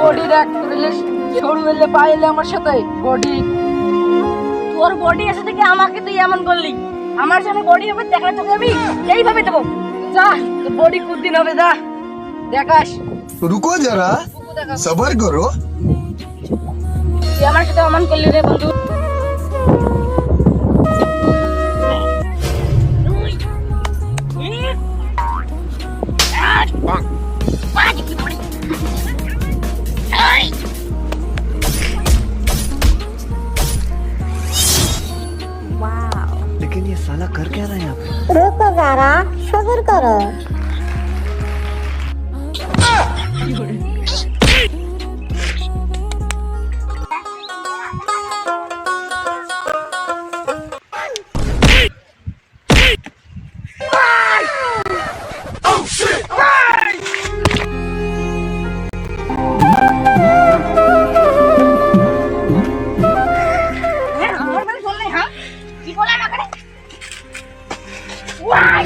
Body দেখ, সরু হলে পাইলে আমার সাথে বডি। তোর বডি আছে থেকে আমাকে তুই এমন করলি। আমার সামনে বডি হবে দেখা তোকে আমি এইভাবে দেবো। যা বডি কুদিন হবে, যা দেখাস। रुको जरा सबर करो। তুই আমার সাথে এমন করলি রে বন্ধু। लेकिन ये साला कर क्या रहा है यहाँ पे? रुको जरा सब्र करो। আমার মানে বললে হ্যাঁ কি বলে আমাকে ওয়াই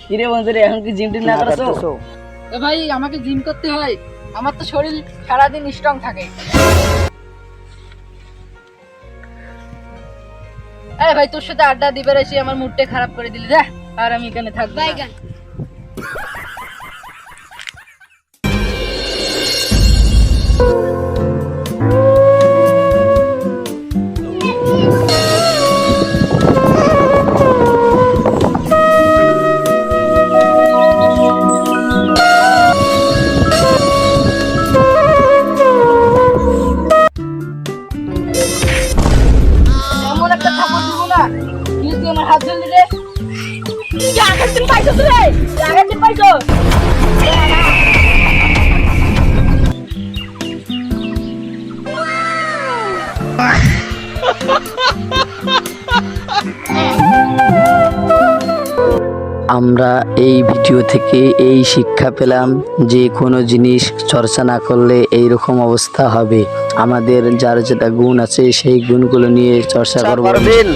কিরে বন্ধু রে, এখন কি জিম টিম না করছো? এ ভাই আমাকে জিম করতে হয়, আমার তো শরীর সারাদিন স্ট্রং থাকে। এই ভাই তোর সাথে আড্ডা দিবে এসে আমার মুডটা খারাপ করে দিলি রে, আর আমি এখানে থাকবো না। এমন একটা থাপড় দিব না, তুই তুই আমার হাত ধরলি রে। তুই আগের দিন পাইছো রে, আগের দিন পাইছো। আমরা এই ভিডিও থেকে এই শিক্ষা পেলাম যে কোনো জিনিস চর্চা না করলে এই রকম অবস্থা হবে। আমাদের যার যেটা গুণ আছে সেই গুণগুলো নিয়ে চর্চা করবেন।